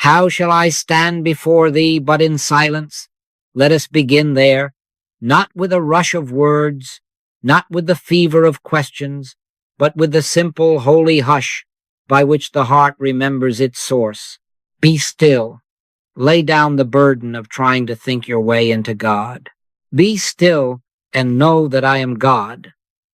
How shall I stand before thee but in silence? Let us begin there, not with a rush of words, not with the fever of questions, but with the simple, holy hush by which the heart remembers its source. Be still. Lay down the burden of trying to think your way into God. Be still and know that I am God.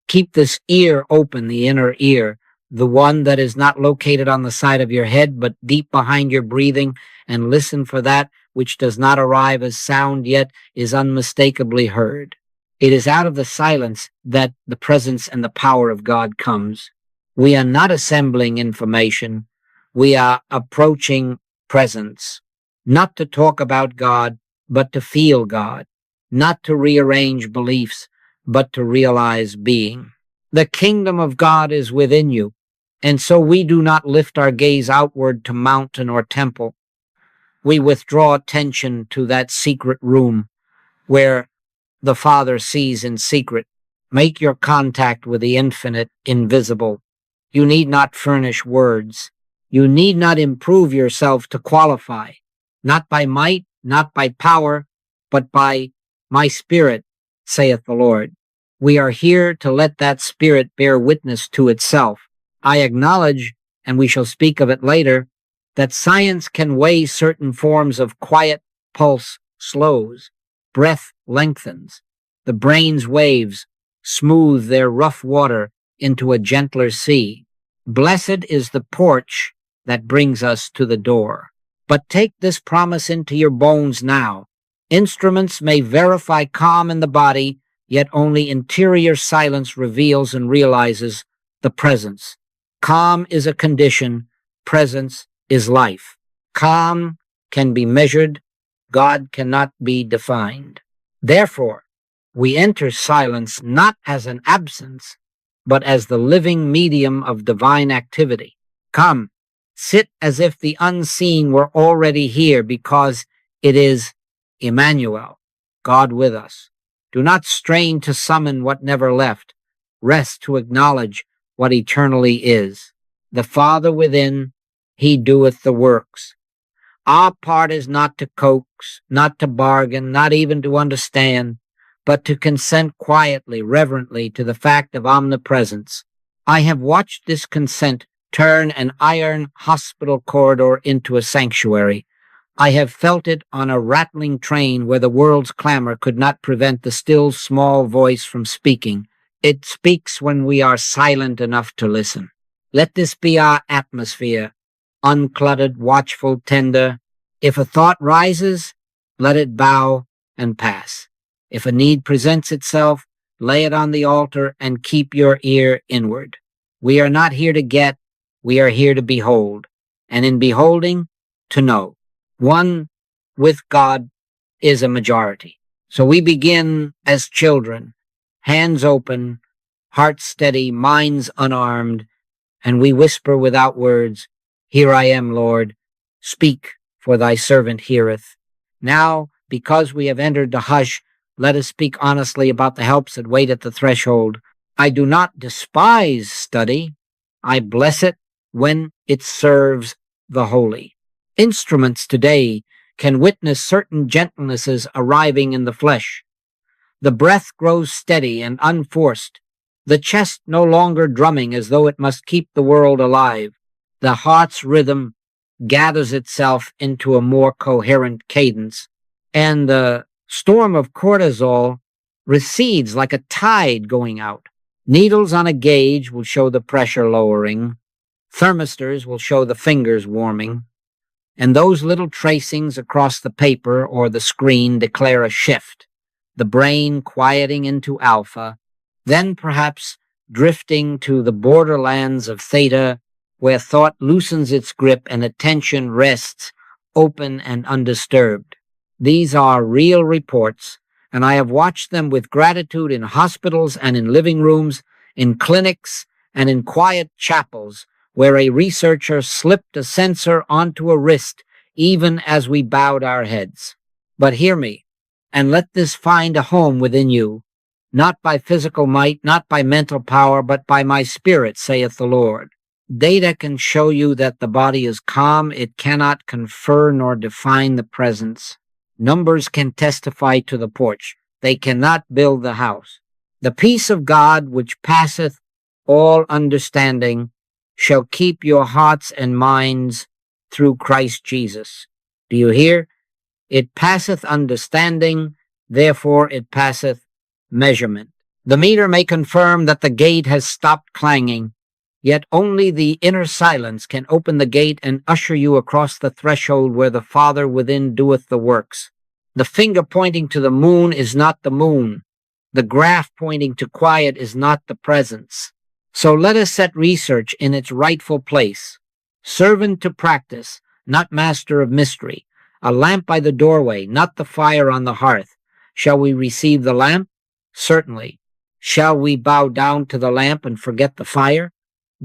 Keep this ear open, the inner ear, the one that is not located on the side of your head, but deep behind your breathing, and listen for that which does not arrive as sound yet is unmistakably heard. It is out of the silence that the presence and the power of God comes. We are not assembling information. We are approaching presence. Not to talk about God, but to feel God. Not to rearrange beliefs, but to realize being. The kingdom of God is within you, and so we do not lift our gaze outward to mountain or temple. We withdraw attention to that secret room where the Father sees in secret. Make your contact with the infinite invisible. You need not furnish words. You need not improve yourself to qualify. Not by might, not by power, but by my Spirit, saith the Lord. We are here to let that Spirit bear witness to itself. I acknowledge, and we shall speak of it later, that science can weigh certain forms of quiet pulse slows, breath lengthens, the brain's waves smooth their rough water into a gentler sea. Blessed is the porch that brings us to the door. But take this promise into your bones now. Instruments may verify calm in the body, yet only interior silence reveals and realizes the presence. Calm is a condition, presence is life. Calm can be measured, God cannot be defined. Therefore, we enter silence not as an absence, but as the living medium of divine activity. Come, sit as if the unseen were already here, because it is Emmanuel, God with us. Do not strain to summon what never left. Rest to acknowledge what eternally is. The Father within, he doeth the works. Our part is not to coax, not to bargain, not even to understand, but to consent quietly, reverently to the fact of omnipresence. I have watched this consent turn an iron hospital corridor into a sanctuary. I have felt it on a rattling train where the world's clamor could not prevent the still small voice from speaking. It speaks when we are silent enough to listen. Let this be our atmosphere, uncluttered, watchful, tender. If a thought rises, let it bow and pass. If a need presents itself, lay it on the altar and keep your ear inward. We are not here to get, we are here to behold, and in beholding, to know. One with God is a majority. So we begin as children, hands open, hearts steady, minds unarmed, and we whisper without words, Here I am, Lord. Speak, for thy servant heareth. Now, because we have entered the hush, let us speak honestly about the helps that wait at the threshold. I do not despise study. I bless it when it serves the holy. Instruments today can witness certain gentlenesses arriving in the flesh. The breath grows steady and unforced, the chest no longer drumming as though it must keep the world alive. The heart's rhythm gathers itself into a more coherent cadence, and the storm of cortisol recedes like a tide going out. Needles on a gauge will show the pressure lowering. Thermistors will show the fingers warming. And those little tracings across the paper or the screen declare a shift, the brain quieting into alpha, then perhaps drifting to the borderlands of theta, where thought loosens its grip and attention rests open and undisturbed. These are real reports, and I have watched them with gratitude in hospitals and in living rooms, in clinics and in quiet chapels, where a researcher slipped a sensor onto a wrist even as we bowed our heads. But hear me, and let this find a home within you, not by physical might, not by mental power, but by my Spirit, saith the Lord. Data can show you that the body is calm. It cannot confer nor define the presence. Numbers can testify to the porch. They cannot build the house. The peace of God, which passeth all understanding, shall keep your hearts and minds through Christ Jesus. Do you hear? It passeth understanding, therefore it passeth measurement. The meter may confirm that the gate has stopped clanging, yet only the inner silence can open the gate and usher you across the threshold where the Father within doeth the works. The finger pointing to the moon is not the moon. The graph pointing to quiet is not the presence. So let us set research in its rightful place. Servant to practice, not master of mystery. A lamp by the doorway, not the fire on the hearth. Shall we receive the lamp? Certainly. Shall we bow down to the lamp and forget the fire?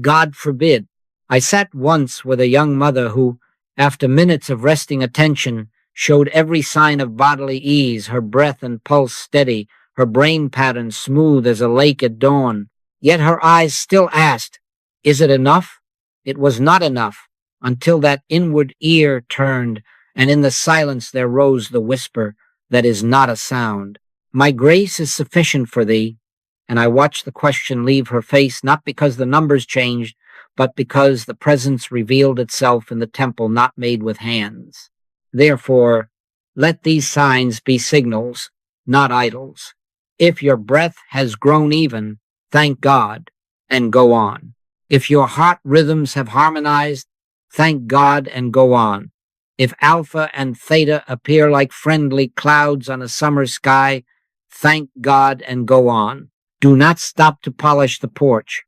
God forbid. I sat once with a young mother who, after minutes of resting attention, showed every sign of bodily ease, her breath and pulse steady, her brain pattern smooth as a lake at dawn. Yet her eyes still asked, "Is it enough?" It was not enough until that inward ear turned, and in the silence there rose the whisper that is not a sound. My grace is sufficient for thee. And I watched the question leave her face, not because the numbers changed, but because the presence revealed itself in the temple not made with hands. Therefore, let these signs be signals, not idols. If your breath has grown even, thank God, and go on. If your heart rhythms have harmonized, thank God and go on. If alpha and theta appear like friendly clouds on a summer sky, thank God and go on. Do not stop to polish the porch.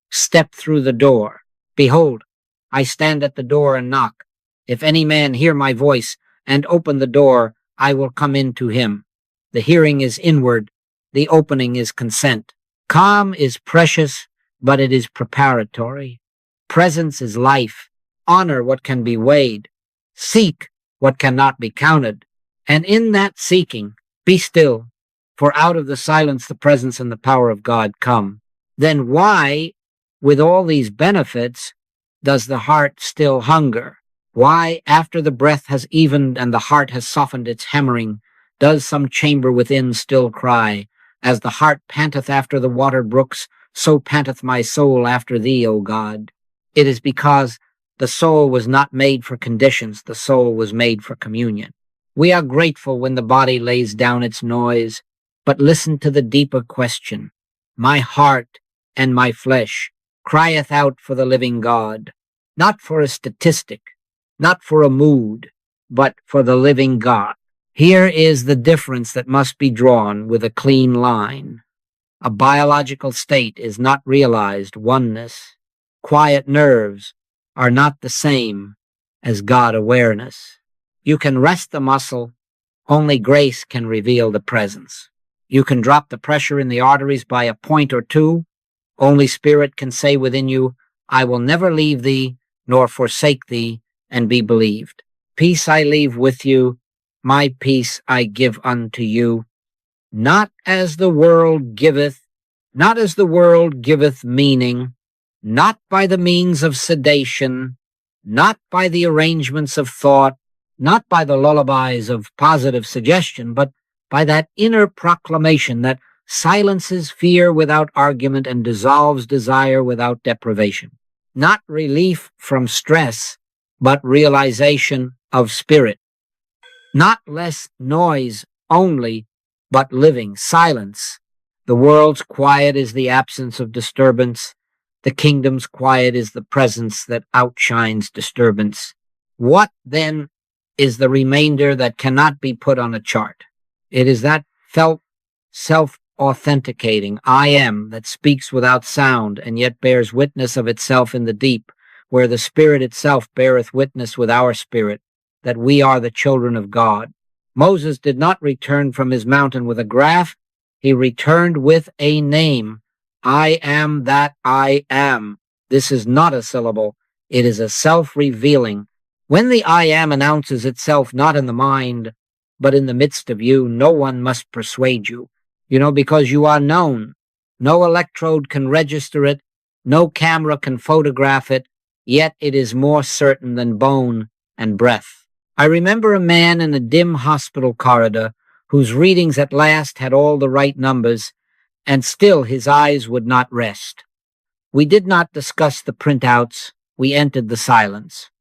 Step through the door. Behold, I stand at the door and knock. If any man hear my voice and open the door, I will come in to him. The hearing is inward. The opening is consent. Calm is precious, but it is preparatory. Presence is life. Honor what can be weighed. Seek what cannot be counted. And in that seeking, be still. For out of the silence the presence and the power of God come. Then why, with all these benefits, does the heart still hunger? Why, after the breath has evened and the heart has softened its hammering, does some chamber within still cry, "As the heart panteth after the water brooks, so panteth my soul after thee, O God"? It is because the soul was not made for conditions, the soul was made for communion. We are grateful when the body lays down its noise, but listen to the deeper question. My heart and my flesh crieth out for the living God, not for a statistic, not for a mood, but for the living God. Here is the difference that must be drawn with a clean line. A biological state is not realized oneness. Quiet nerves are not the same as God awareness. You can rest the muscle, only grace can reveal the presence. You can drop the pressure in the arteries by a point or two. Only Spirit can say within you, "I will never leave thee, nor forsake thee, and be believed. Peace I leave with you, my peace I give unto you. Not as the world giveth, not as the world giveth meaning, not by the means of sedation, not by the arrangements of thought, not by the lullabies of positive suggestion, but by that inner proclamation that silences fear without argument and dissolves desire without deprivation. Not relief from stress, but realization of spirit. Not less noise only, but living silence. The world's quiet is the absence of disturbance. The kingdom's quiet is the presence that outshines disturbance. What, then, is the remainder that cannot be put on a chart? It is that felt, self-authenticating I am that speaks without sound and yet bears witness of itself in the deep, where the Spirit itself beareth witness with our spirit that we are the children of God. Moses did not return from his mountain with a graph. He returned with a name. I am that I am. This is not a syllable. It is a self-revealing. When the I am announces itself not in the mind, but in the midst of you, no one must persuade you. Because you are known. No electrode can register it. No camera can photograph it, yet it is more certain than bone and breath. I remember a man in a dim hospital corridor whose readings at last had all the right numbers, and still his eyes would not rest. We did not discuss the printouts. We entered the silence.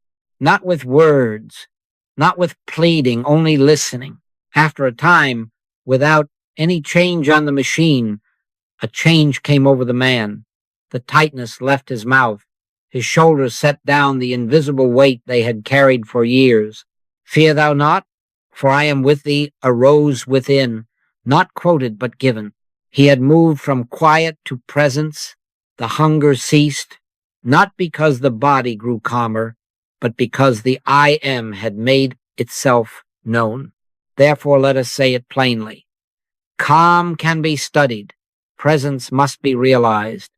Not with words, not with pleading, only listening. After a time, without any change on the machine, a change came over the man. The tightness left his mouth. His shoulders set down the invisible weight they had carried for years. Fear thou not, for I am with thee, arose within, not quoted but given. He had moved from quiet to presence. The hunger ceased, not because the body grew calmer, but because the I am had made itself known. Therefore let us say it plainly. Calm can be studied. Presence must be realized.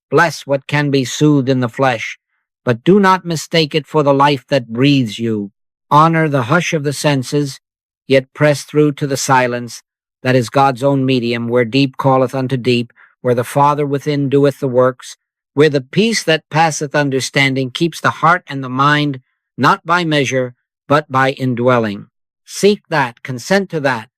Bless what can be soothed in the flesh, but do not mistake it for the life that breathes you. Honor the hush of the senses, yet press through to the silence that is God's own medium, where deep calleth unto deep, where the Father within doeth the works, where the peace that passeth understanding keeps the heart and the mind, not by measure, but by indwelling. Seek that, consent to that,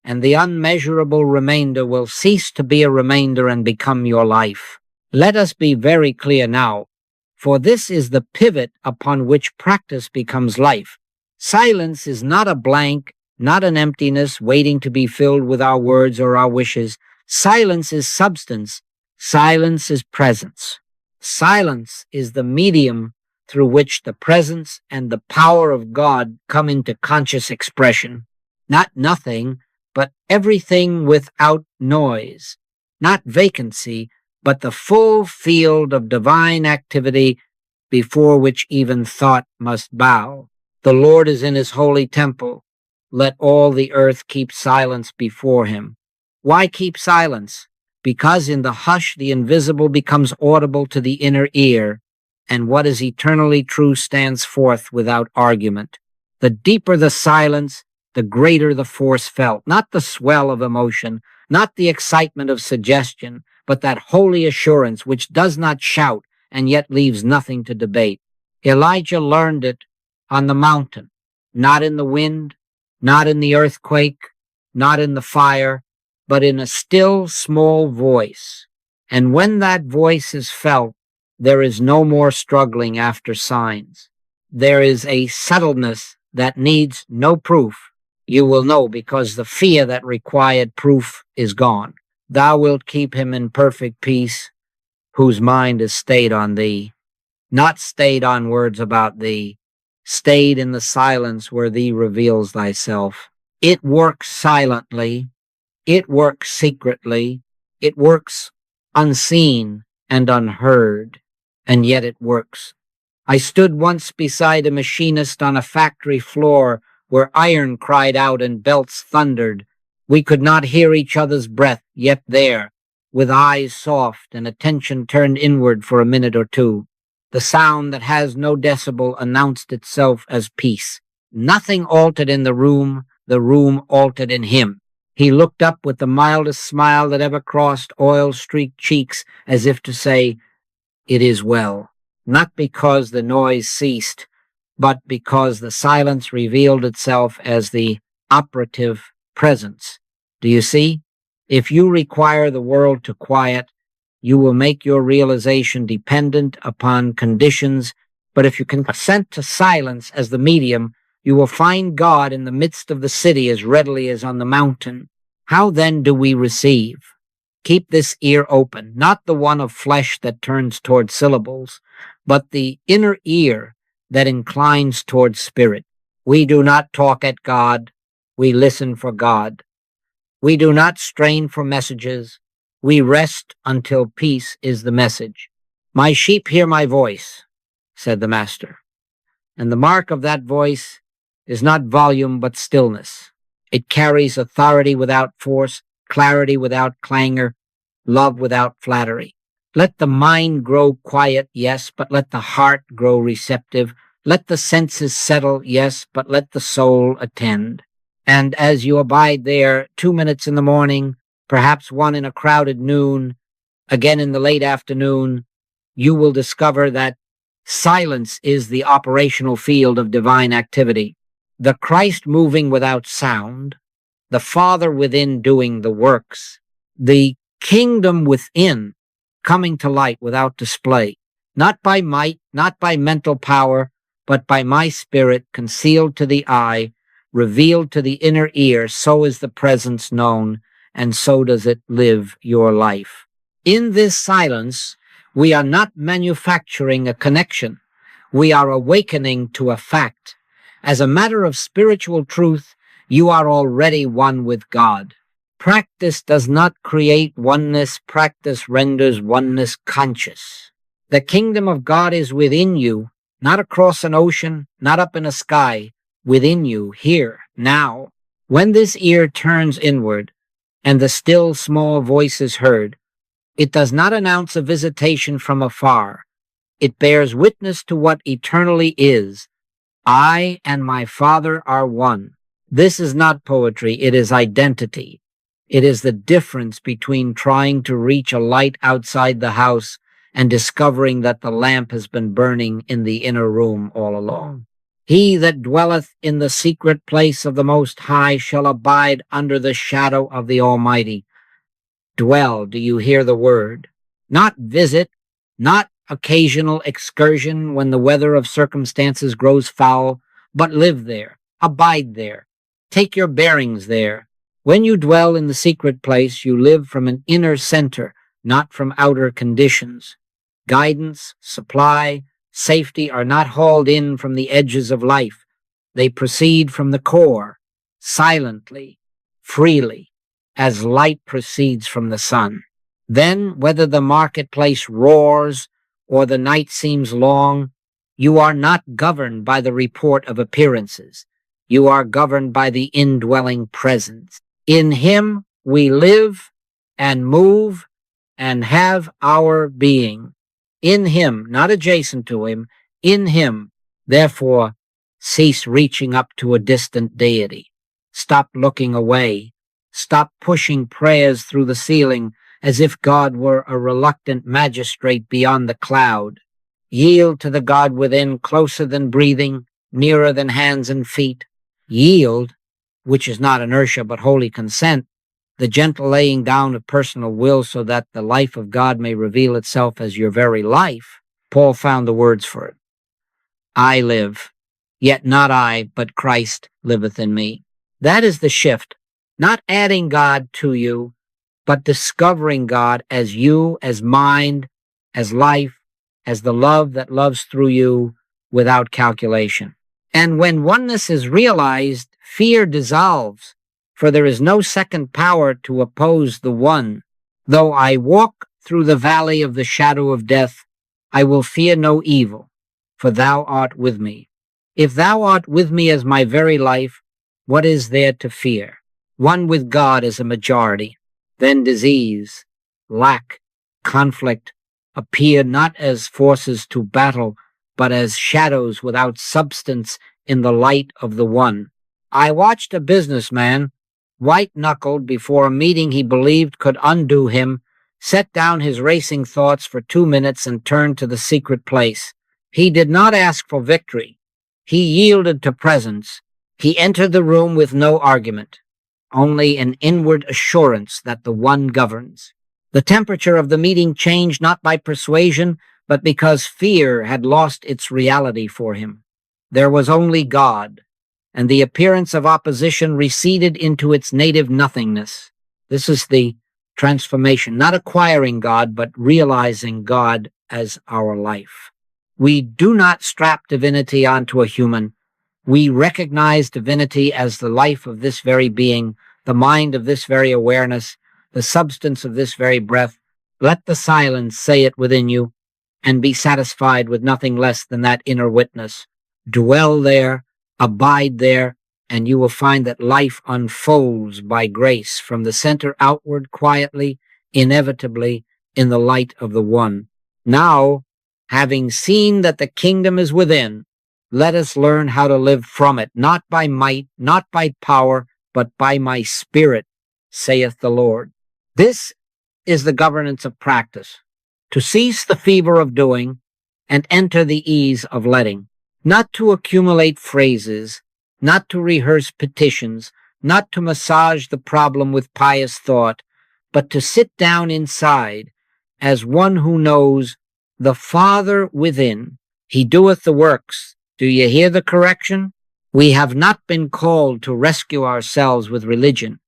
and the unmeasurable remainder will cease to be a remainder and become your life. Let us be very clear now, for this is the pivot upon which practice becomes life. Silence is not a blank, not an emptiness waiting to be filled with our words or our wishes. Silence is substance. Silence is presence. Silence is the medium through which the presence and the power of God come into conscious expression. Not nothing, but everything without noise. Not vacancy, but the full field of divine activity before which even thought must bow. The Lord is in his holy temple. Let all the earth keep silence before him. Why keep silence? Because in the hush the invisible becomes audible to the inner ear, and what is eternally true stands forth without argument. The deeper the silence, the greater the force felt, not the swell of emotion, not the excitement of suggestion, but that holy assurance which does not shout and yet leaves nothing to debate. Elijah learned it on the mountain, not in the wind, not in the earthquake, not in the fire, but in a still small voice. And when that voice is felt, there is no more struggling after signs. There is a subtleness that needs no proof. You will know because the fear that required proof is gone. Thou wilt keep him in perfect peace, whose mind is stayed on thee, not stayed on words about thee, stayed in the silence where thee reveals thyself. It works silently. It works secretly. It works unseen and unheard, and yet it works. I stood once beside a machinist on a factory floor where iron cried out and belts thundered. We could not hear each other's breath, yet there, with eyes soft and attention turned inward for a minute or two, the sound that has no decibel announced itself as peace. Nothing altered in the room altered in him. He looked up with the mildest smile that ever crossed oil-streaked cheeks, as if to say, "It is well," not because the noise ceased, but because the silence revealed itself as the operative presence. Do you see? If you require the world to quiet, you will make your realization dependent upon conditions, but if you can consent to silence as the medium, you will find God in the midst of the city as readily as on the mountain. How then do we receive? Keep this ear open, not the one of flesh that turns toward syllables, but the inner ear that inclines toward spirit. We do not talk at God, we listen for God. We do not strain for messages, we rest until peace is the message. My sheep hear my voice, said the Master, and the mark of that voice is not volume but stillness. It carries authority without force, clarity without clangor, love without flattery. Let the mind grow quiet, yes, but let the heart grow receptive. Let the senses settle, yes, but let the soul attend. And as you abide there 2 minutes in the morning, perhaps one in a crowded noon, again in the late afternoon, you will discover that silence is the operational field of divine activity. The Christ moving without sound, the Father within doing the works, the kingdom within coming to light without display, not by might, not by mental power, but by my spirit, concealed to the eye, revealed to the inner ear, so is the presence known, and so does it live your life. In this silence, we are not manufacturing a connection. We are awakening to a fact. As a matter of spiritual truth, you are already one with God. Practice does not create oneness. Practice renders oneness conscious. The kingdom of God is within you, not across an ocean, not up in a sky, within you, here, now. When this ear turns inward, and the still small voice is heard, it does not announce a visitation from afar. It bears witness to what eternally is. I and my Father are one. This is not poetry, it is identity. It is the difference between trying to reach a light outside the house and discovering that the lamp has been burning in the inner room all along. He that dwelleth in the secret place of the Most High shall abide under the shadow of the Almighty. Dwell, do you hear the word? Not visit, not occasional excursion when the weather of circumstances grows foul, but live there, abide there, take your bearings there. When you dwell in the secret place, you live from an inner center, not from outer conditions. Guidance, supply, safety are not hauled in from the edges of life. They proceed from the core, silently, freely, as light proceeds from the sun. Then, whether the marketplace roars or the night seems long, you are not governed by the report of appearances. You are governed by the indwelling presence. In him we live and move and have our being. In him, not adjacent to him, in him. Therefore, cease reaching up to a distant deity. Stop looking away. Stop pushing prayers through the ceiling as if God were a reluctant magistrate beyond the cloud. Yield to the God within, closer than breathing, nearer than hands and feet. Yield, which is not inertia but holy consent, the gentle laying down of personal will so that the life of God may reveal itself as your very life. Paul found the words for it. I live, yet not I, but Christ liveth in me. That is the shift, not adding God to you, but discovering God as you, as mind, as life, as the love that loves through you without calculation. And when oneness is realized, fear dissolves, for there is no second power to oppose the one. Though I walk through the valley of the shadow of death, I will fear no evil, for thou art with me. If thou art with me as my very life, what is there to fear? One with God is a majority. Then disease, lack, conflict appear not as forces to battle, but as shadows without substance in the light of the one. I watched a businessman, white-knuckled before a meeting he believed could undo him, set down his racing thoughts for 2 minutes and turn to the secret place. He did not ask for victory. He yielded to presence. He entered the room with no argument, only an inward assurance that the one governs. The temperature of the meeting changed not by persuasion, but because fear had lost its reality for him. There was only God, and the appearance of opposition receded into its native nothingness. This is the transformation, not acquiring God, but realizing God as our life. We do not strap divinity onto a human. We recognize divinity as the life of this very being, the mind of this very awareness, the substance of this very breath. Let the silence say it within you, and be satisfied with nothing less than that inner witness. Dwell there, abide there, and you will find that life unfolds by grace from the center outward quietly, inevitably, in the light of the one. Now, having seen that the kingdom is within, let us learn how to live from it, not by might, not by power, but by my spirit, saith the Lord. This is the governance of practice. to cease the fever of doing and enter the ease of letting, not to accumulate phrases, not to rehearse petitions, not to massage the problem with pious thought, but to sit down inside as one who knows the Father within. He doeth the works. Do you hear the correction? We have not been called to rescue ourselves with religion.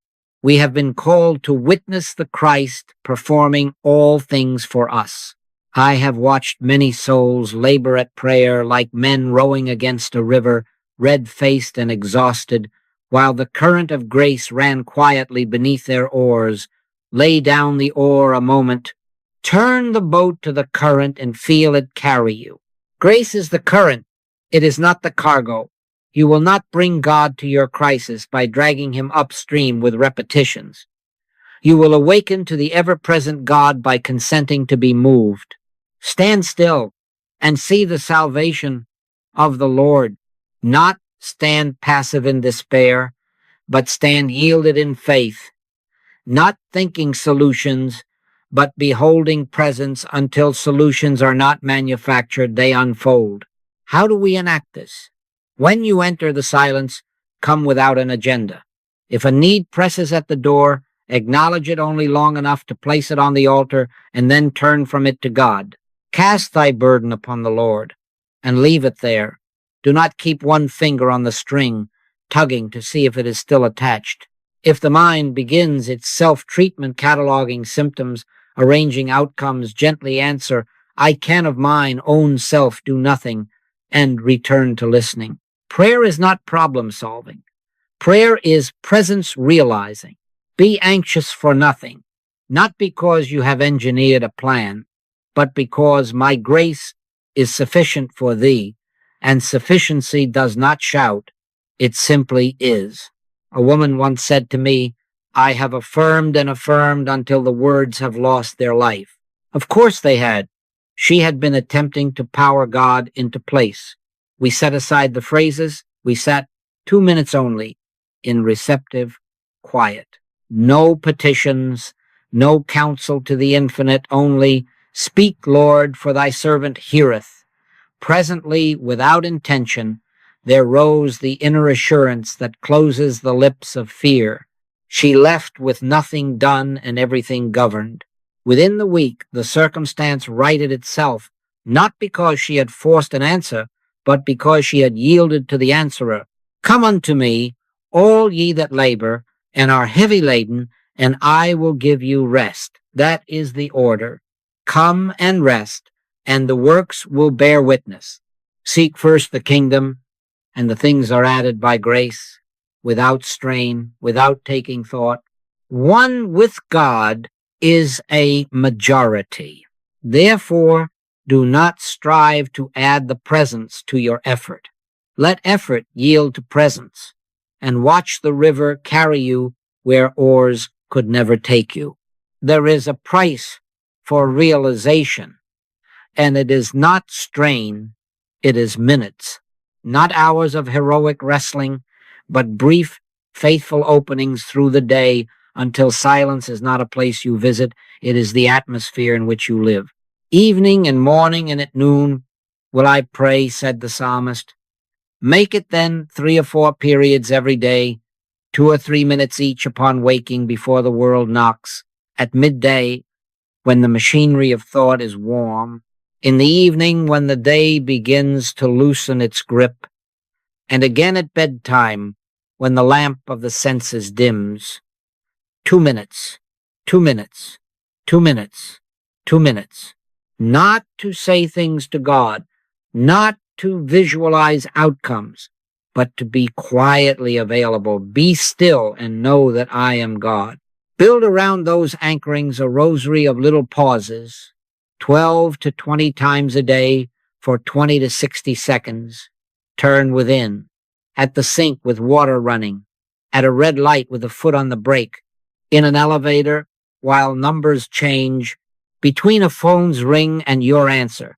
We have been called to witness the Christ performing all things for us. I have watched many souls labor at prayer like men rowing against a river, red-faced and exhausted, while the current of grace ran quietly beneath their oars. Lay down the oar a moment. Turn the boat to the current and feel it carry you. Grace is the current. It is not the cargo. You will not bring God to your crisis by dragging him upstream with repetitions. You will awaken to the ever-present God by consenting to be moved. Stand still and see the salvation of the Lord. Not stand passive in despair, but stand yielded in faith. Not thinking solutions, but beholding presence until solutions are not manufactured, they unfold. How do we enact this? When you enter the silence, come without an agenda. If a need presses at the door, acknowledge it only long enough to place it on the altar and then turn from it to God. Cast thy burden upon the Lord and leave it there. Do not keep one finger on the string, tugging to see if it is still attached. If the mind begins its self-treatment, cataloging symptoms, arranging outcomes, gently answer, I can of mine own self do nothing, and return to listening. Prayer is not problem-solving. Prayer is presence-realizing. Be anxious for nothing, not because you have engineered a plan, but because my grace is sufficient for thee, and sufficiency does not shout, it simply is. A woman once said to me, I have affirmed and affirmed until the words have lost their life. Of course they had. She had been attempting to power God into place. We set aside the phrases. We sat 2 minutes only in receptive quiet. No petitions, no counsel to the infinite, only, Speak, Lord, for thy servant heareth. Presently, without intention, there rose the inner assurance that closes the lips of fear. She left with nothing done and everything governed. Within the week, the circumstance righted itself, not because she had forced an answer, but because she had yielded to the answerer. Come unto me, all ye that labor and are heavy laden, and I will give you rest. That is the order. Come and rest, and the works will bear witness. Seek first the kingdom, and the things are added by grace, without strain, without taking thought. One with God is a majority. Therefore, do not strive to add the presence to your effort. Let effort yield to presence, and watch the river carry you where oars could never take you. There is a price for realization, and it is not strain, it is minutes, not hours of heroic wrestling, but brief, faithful openings through the day until silence is not a place you visit, it is the atmosphere in which you live. Evening and morning and at noon will I pray, said the psalmist. Make it then 3 or 4 periods every day, 2 or 3 minutes each upon waking before the world knocks, at midday when the machinery of thought is warm, in the evening when the day begins to loosen its grip, and again at bedtime when the lamp of the senses dims. 2 minutes, 2 minutes, 2 minutes, 2 minutes. Not to say things to God, not to visualize outcomes, but to be quietly available. Be still and know that I am God. Build around those anchorings a rosary of little pauses, 12 to 20 times a day for 20 to 60 seconds. Turn within, at the sink with water running, at a red light with a foot on the brake, in an elevator while numbers change, between a phone's ring and your answer.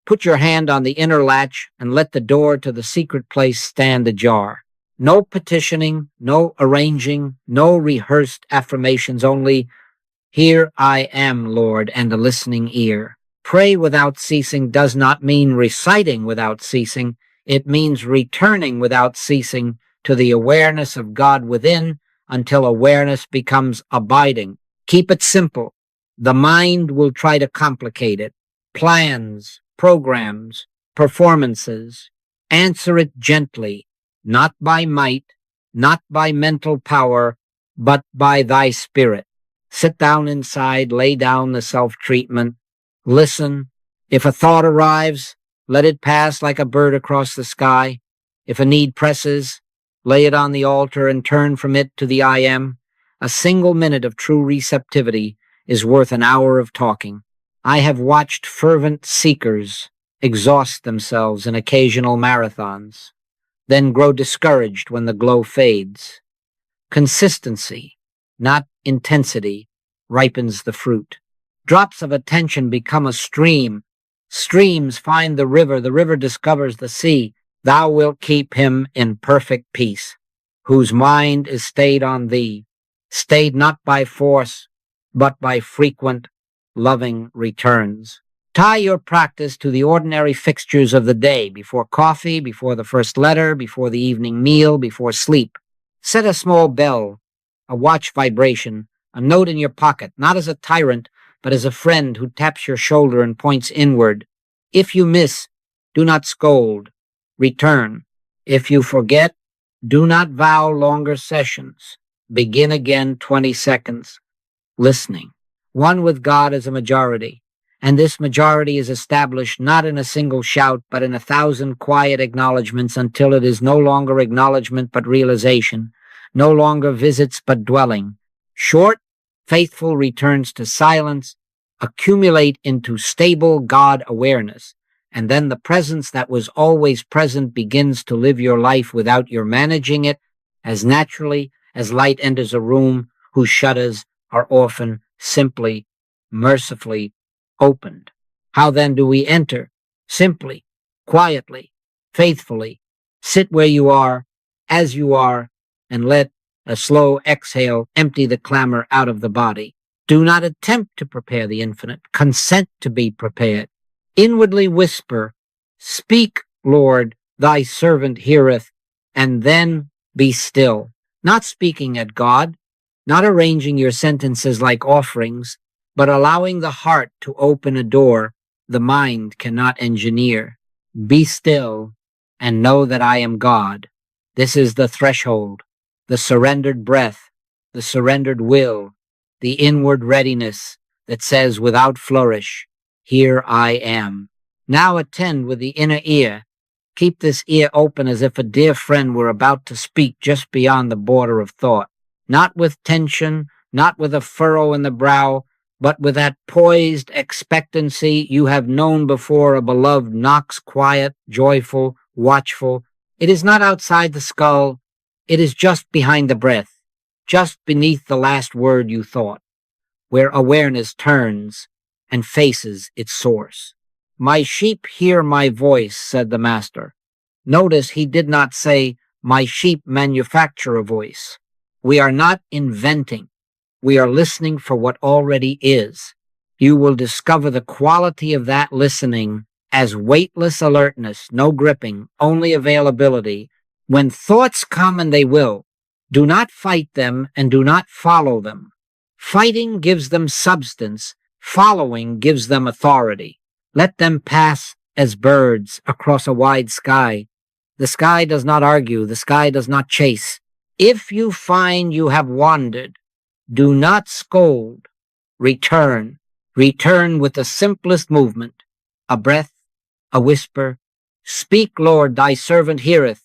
Put your hand on the inner latch and let the door to the secret place stand ajar. No petitioning, no arranging, no rehearsed affirmations, only, Here I am, Lord, and a listening ear. Pray without ceasing does not mean reciting without ceasing. It means returning without ceasing to the awareness of God within until awareness becomes abiding. Keep it simple. The mind will try to complicate it. Plans, programs, performances. Answer it gently, not by might, not by mental power, but by thy spirit. Sit down inside, lay down the self-treatment. Listen. If a thought arrives, let it pass like a bird across the sky. If a need presses, lay it on the altar and turn from it to the I am. A single minute of true receptivity is worth an hour of talking. I have watched fervent seekers exhaust themselves in occasional marathons, then grow discouraged when the glow fades. Consistency, not intensity, ripens the fruit. Drops of attention become a stream. Streams find the river discovers the sea. Thou wilt keep him in perfect peace, whose mind is stayed on thee, stayed not by force, but by frequent, loving returns. Tie your practice to the ordinary fixtures of the day, before coffee, before the first letter, before the evening meal, before sleep. Set a small bell, a watch vibration, a note in your pocket, not as a tyrant, but as a friend who taps your shoulder and points inward. If you miss, do not scold. Return. If you forget, do not vow longer sessions. Begin again 20 seconds. Listening. One with God is a majority, and this majority is established not in a single shout, but in 1,000 quiet acknowledgments until it is no longer acknowledgment but realization, no longer visits but dwelling. Short, faithful returns to silence accumulate into stable God awareness, and then the presence that was always present begins to live your life without your managing it, as naturally as light enters a room whose shutters are often simply, mercifully opened. How then do we enter? Simply, quietly, faithfully. Sit where you are, as you are, and let a slow exhale empty the clamor out of the body. Do not attempt to prepare the infinite. Consent to be prepared. Inwardly whisper, "Speak, Lord, thy servant heareth," and then be still. Not speaking at God, not arranging your sentences like offerings, but allowing the heart to open a door the mind cannot engineer. Be still and know that I am God. This is the threshold, the surrendered breath, the surrendered will, the inward readiness that says without flourish, "Here I am." Now attend with the inner ear. Keep this ear open as if a dear friend were about to speak just beyond the border of thought. Not with tension, not with a furrow in the brow, but with that poised expectancy you have known before a beloved knocks quiet, joyful, watchful. It is not outside the skull. It is just behind the breath, just beneath the last word you thought, where awareness turns and faces its source. "My sheep hear my voice," said the master. Notice he did not say, "My sheep manufacture a voice." We are not inventing. We are listening for what already is. You will discover the quality of that listening as weightless alertness, no gripping, only availability. When thoughts come, and they will, do not fight them and do not follow them. Fighting gives them substance. Following gives them authority. Let them pass as birds across a wide sky. The sky does not argue. The sky does not chase. If you find you have wandered, do not scold. Return. Return with the simplest movement. A breath, a whisper. "Speak, Lord, thy servant heareth."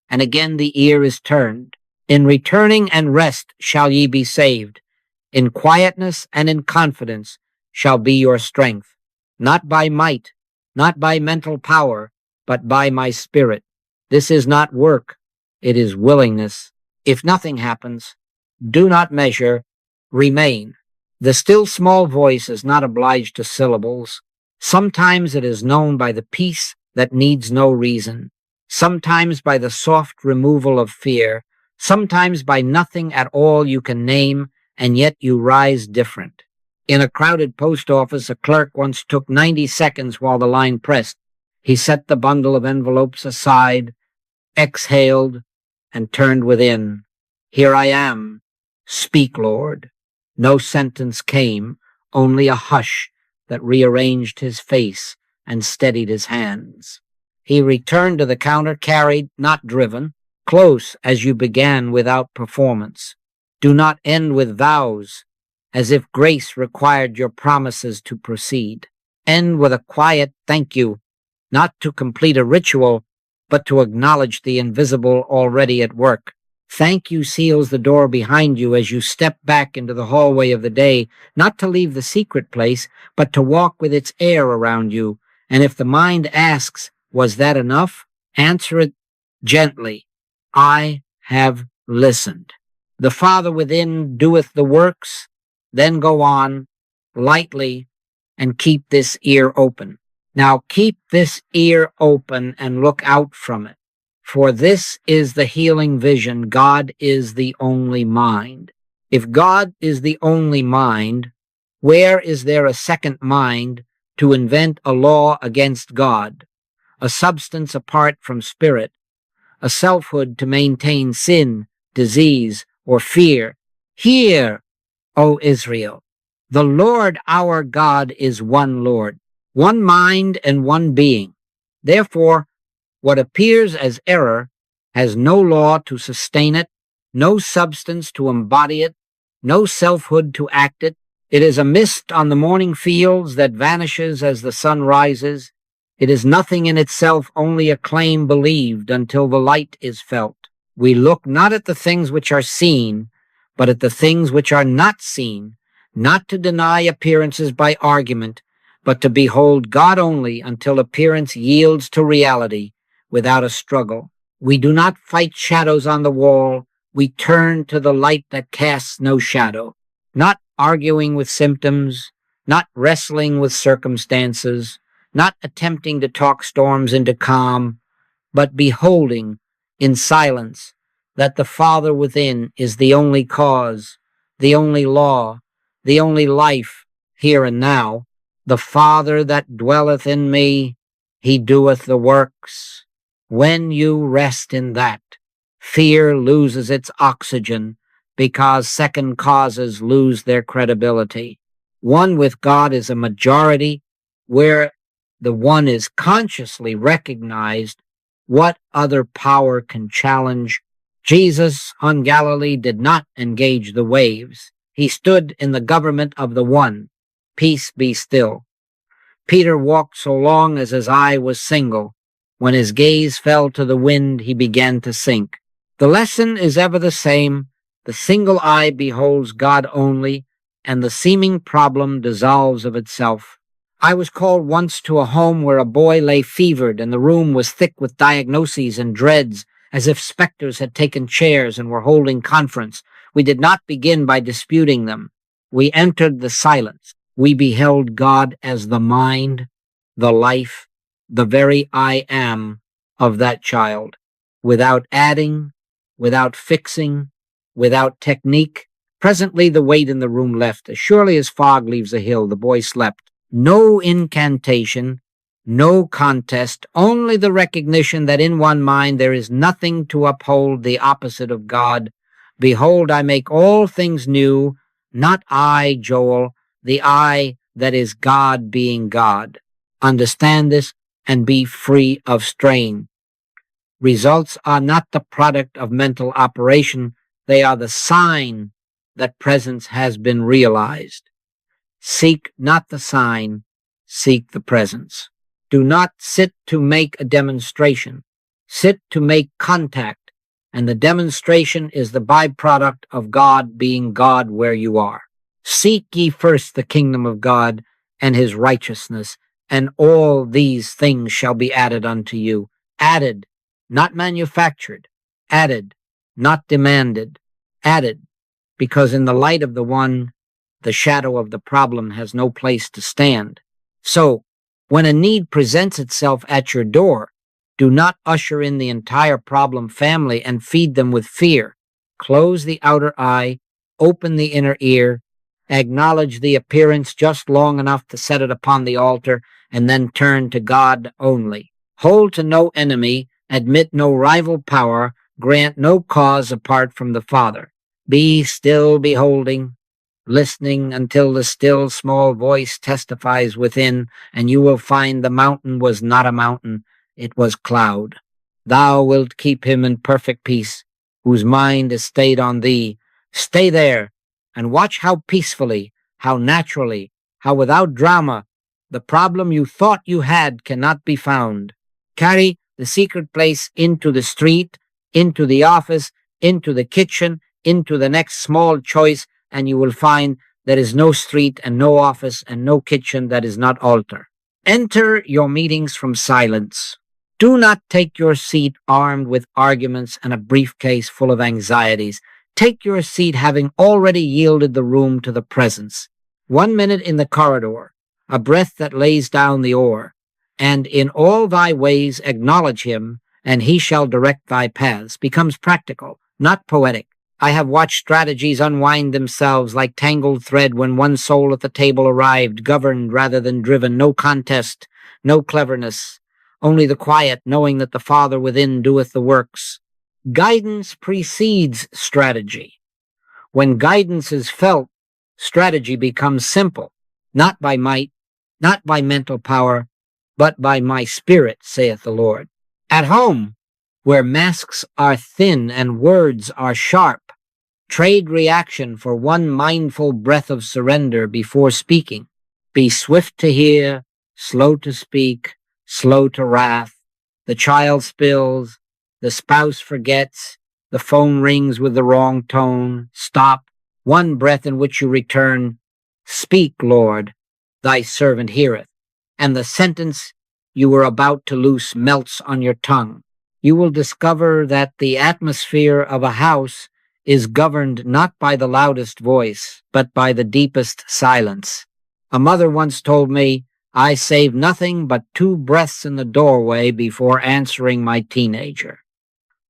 And again the ear is turned. In returning and rest shall ye be saved. In quietness and in confidence shall be your strength. Not by might, not by mental power, but by my spirit. This is not work. It is willingness. If nothing happens, do not measure. Remain. The still small voice is not obliged to syllables. Sometimes it is known by the peace that needs no reason. Sometimes by the soft removal of fear. Sometimes by nothing at all you can name, and yet you rise different. In a crowded post office, a clerk once took 90 seconds while the line pressed. He set the bundle of envelopes aside, exhaled, and turned within. Here I am. Speak, Lord. No sentence came, only a hush that rearranged his face and steadied his hands. He returned to the counter, carried, not driven. Close as you began without performance. Do not end with vows, as if grace required your promises to proceed. End with a quiet thank you, not to complete a ritual, but to acknowledge the invisible already at work. Thank you seals the door behind you as you step back into the hallway of the day, not to leave the secret place, but to walk with its air around you. And if the mind asks, was that enough? Answer it gently. I have listened. The Father within doeth the works, then go on, lightly, and keep this ear open. Now keep this ear open and look out from it. For this is the healing vision. God is the only mind. If God is the only mind, where is there a second mind to invent a law against God, a substance apart from spirit, a selfhood to maintain sin, disease, or fear? Hear, O Israel, the Lord our God is one Lord, one mind and one being. Therefore, what appears as error has no law to sustain it, no substance to embody it, no selfhood to act it. It is a mist on the morning fields that vanishes as the sun rises. It is nothing in itself, only a claim believed until the light is felt. We look not at the things which are seen, but at the things which are not seen, not to deny appearances by argument, but to behold God only until appearance yields to reality without a struggle. We do not fight shadows on the wall. We turn to the light that casts no shadow, not arguing with symptoms, not wrestling with circumstances, not attempting to talk storms into calm, but beholding in silence that the Father within is the only cause, the only law, the only life here and now. The Father that dwelleth in me, he doeth the works. When you rest in that, fear loses its oxygen because second causes lose their credibility. One with God is a majority where the one is consciously recognized. What other power can challenge? Jesus on Galilee did not engage the waves. He stood in the government of the one. Peace be still. Peter walked so long as his eye was single. When his gaze fell to the wind, he began to sink. The lesson is ever the same. The single eye beholds God only, and the seeming problem dissolves of itself. I was called once to a home where a boy lay fevered, and the room was thick with diagnoses and dreads, as if specters had taken chairs and were holding conference. We did not begin by disputing them. We entered the silence. We beheld God as the mind, the life, the very I am of that child, without adding, without fixing, without technique. Presently the weight in the room left. As surely as fog leaves a hill, the boy slept. No incantation, no contest, only the recognition that in one mind there is nothing to uphold the opposite of God. Behold, I make all things new, not I, Joel, the I that is God being God. Understand this and be free of strain. Results are not the product of mental operation. They are the sign that presence has been realized. Seek not the sign, seek the presence. Do not sit to make a demonstration. Sit to make contact, and the demonstration is the byproduct of God being God where you are. Seek ye first the kingdom of God and his righteousness, and all these things shall be added unto you. Added, not manufactured. Added, not demanded. Added, because in the light of the one, the shadow of the problem has no place to stand. So, when a need presents itself at your door, do not usher in the entire problem family and feed them with fear. Close the outer eye, open the inner ear, Acknowledge the appearance just long enough to set it upon the altar, and then turn to God only. Hold to no enemy, admit no rival power, grant no cause apart from the Father. Be still beholding, listening until the still small voice testifies within, and you will find the mountain was not a mountain, it was cloud. Thou wilt keep him in perfect peace, whose mind is stayed on thee. Stay there, and watch how peacefully, how naturally, how without drama, the problem you thought you had cannot be found. Carry the secret place into the street, into the office, into the kitchen, into the next small choice, and you will find there is no street and no office and no kitchen that is not altar. Enter your meetings from silence. Do not take your seat armed with arguments and a briefcase full of anxieties. Take your seat having already yielded the room to the presence. 1 minute in the corridor, a breath that lays down the oar, and in all thy ways acknowledge him, and he shall direct thy paths, becomes practical, not poetic. I have watched strategies unwind themselves like tangled thread when one soul at the table arrived, governed rather than driven, no contest, no cleverness, only the quiet, knowing that the Father within doeth the works. Guidance precedes strategy. When guidance is felt, strategy becomes simple, not by might, not by mental power, but by my spirit, saith the Lord. At home, where masks are thin and words are sharp, trade reaction for one mindful breath of surrender before speaking. Be swift to hear, slow to speak, slow to wrath. The child spills, the spouse forgets, the phone rings with the wrong tone. Stop, one breath in which you return, Speak, Lord, thy servant heareth, and the sentence you were about to loose melts on your tongue. You will discover that the atmosphere of a house is governed not by the loudest voice, but by the deepest silence. A mother once told me, I save nothing but 2 breaths in the doorway before answering my teenager.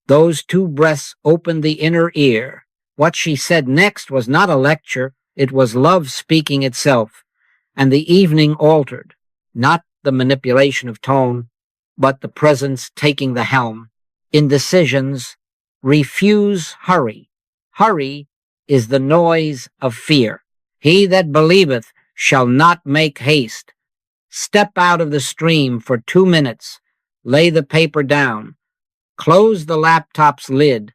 Those 2 breaths opened the inner ear. What she said next was not a lecture, it was love speaking itself, and the evening altered, not the manipulation of tone, but the presence taking the helm. In decisions, refuse hurry. Hurry is the noise of fear. He that believeth shall not make haste. Step out of the stream for 2 minutes, lay the paper down, close the laptop's lid,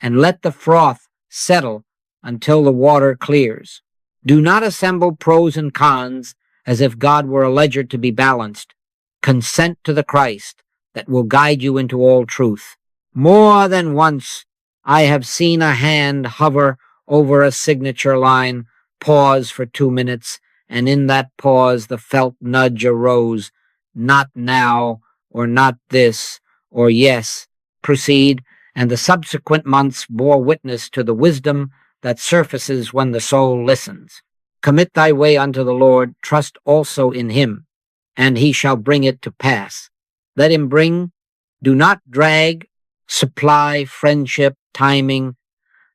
and let the froth settle until the water clears. Do not assemble pros and cons as if God were a ledger to be balanced. Consent to the Christ that will guide you into all truth. More than once I have seen a hand hover over a signature line, pause for 2 minutes, and in that pause the felt nudge arose, not now, or not this, or yes, proceed, and the subsequent months bore witness to the wisdom that surfaces when the soul listens. Commit thy way unto the Lord, trust also in him, and he shall bring it to pass. Let him bring, do not drag, supply, friendship, timing.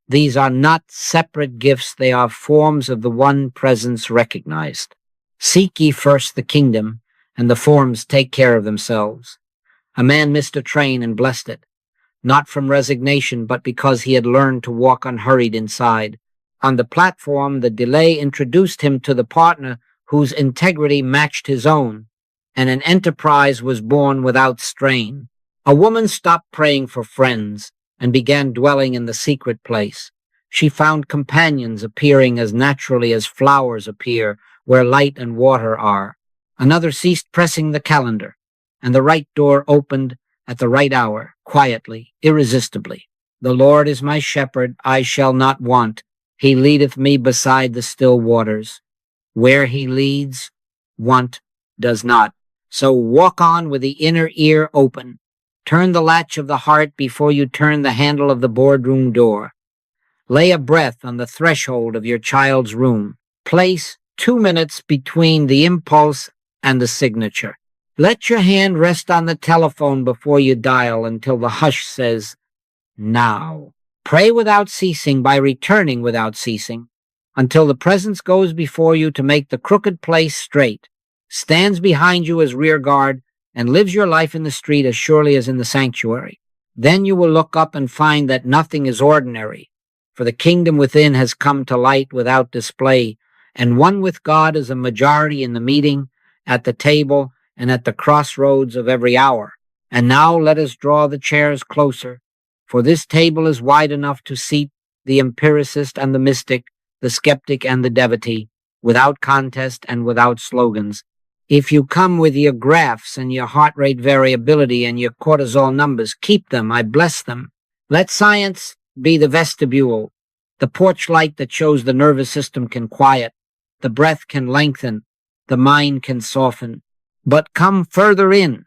These are not separate gifts, they are forms of the one presence recognized. Seek ye first the kingdom, and the forms take care of themselves. A man missed a train and blessed it, not from resignation, but because he had learned to walk unhurried inside. On the platform, the delay introduced him to the partner whose integrity matched his own, and an enterprise was born without strain. A woman stopped praying for friends and began dwelling in the secret place. She found companions appearing as naturally as flowers appear where light and water are. Another ceased pressing the calendar, and the right door opened at the right hour, quietly, irresistibly. The Lord is my shepherd, I shall not want. He leadeth me beside the still waters. Where he leads, want does not. So walk on with the inner ear open. Turn the latch of the heart before you turn the handle of the boardroom door. Lay a breath on the threshold of your child's room. Place 2 minutes between the impulse and the signature. Let your hand rest on the telephone before you dial until the hush says, now. Pray without ceasing by returning without ceasing. until the presence goes before you to make the crooked place straight, stands behind you as rear guard, and lives your life in the street as surely as in the sanctuary. Then you will look up and find that nothing is ordinary, for the kingdom within has come to light without display, and one with God is a majority in the meeting, at the table, and at the crossroads of every hour. And now let us draw the chairs closer, for this table is wide enough to seat the empiricist and the mystic, the skeptic and the devotee, without contest and without slogans. If you come with your graphs and your heart rate variability and your cortisol numbers, keep them, I bless them. Let science be the vestibule, the porch light that shows the nervous system can quiet, the breath can lengthen, the mind can soften. But come further in,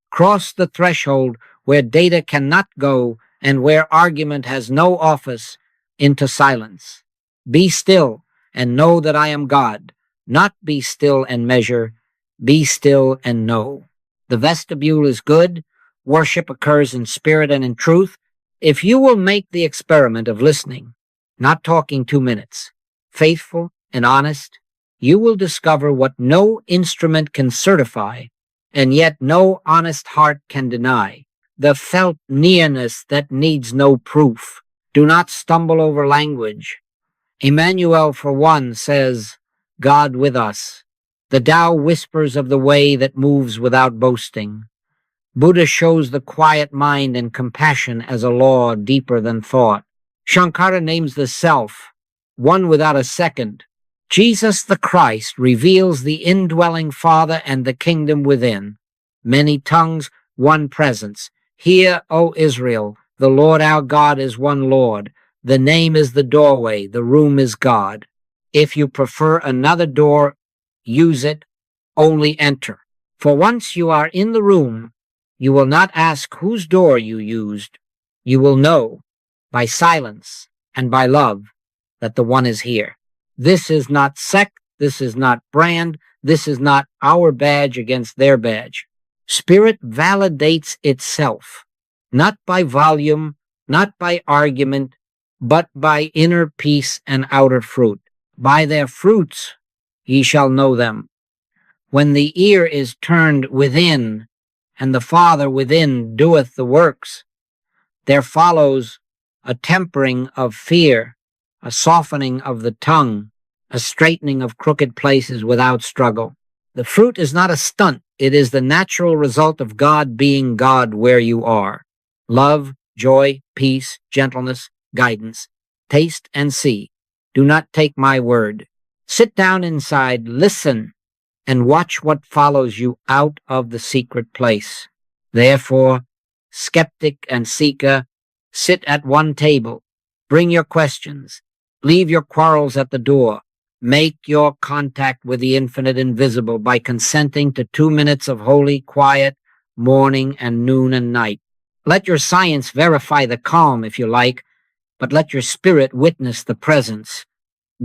cross the threshold where data cannot go and where argument has no office, into silence. Be still and know that I am God. Not be still and measure, be still and know. The vestibule is good. Worship occurs in spirit and in truth. If you will make the experiment of listening, not talking 2 minutes, faithful and honest, you will discover what no instrument can certify, and yet no honest heart can deny. The felt nearness that needs no proof. Do not stumble over language. Emmanuel, for one, says, God with us. The Tao whispers of the way that moves without boasting. Buddha shows the quiet mind and compassion as a law deeper than thought. Shankara names the self, one without a second. Jesus the Christ reveals the indwelling Father and the kingdom within. Many tongues, one presence. Hear, O Israel, the Lord our God is one Lord. The name is the doorway, the room is God. If you prefer another door, use it, only enter. For once you are in the room, you will not ask whose door you used. You will know, by silence and by love, that the one is here. This is not sect, this is not brand, this is not our badge against their badge. Spirit validates itself, not by volume, not by argument, but by inner peace and outer fruit. By their fruits ye shall know them. When the ear is turned within, and the Father within doeth the works, there follows a tempering of fear, a softening of the tongue, a straightening of crooked places without struggle. The fruit is not a stunt. It is the natural result of God being God where you are. Love, joy, peace, gentleness, guidance. Taste and see. Do not take my word. Sit down inside, listen, and watch what follows you out of the secret place. Therefore, skeptic and seeker, sit at one table. Bring your questions. Leave your quarrels at the door. Make your contact with the infinite invisible by consenting to 2 minutes of holy quiet, morning and noon and night. Let your science verify the calm, if you like, but let your spirit witness the presence.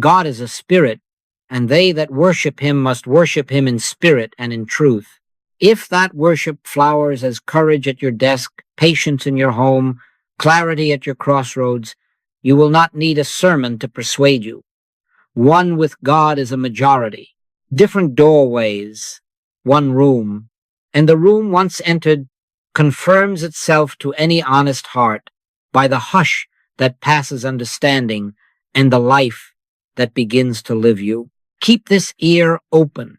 God is a spirit, and they that worship him must worship him in spirit and in truth. If that worship flowers as courage at your desk, patience in your home, clarity at your crossroads, you will not need a sermon to persuade you. One with God is a majority. Different doorways, one room. And the room once entered confirms itself to any honest heart by the hush that passes understanding and the life that begins to live you. Keep this ear open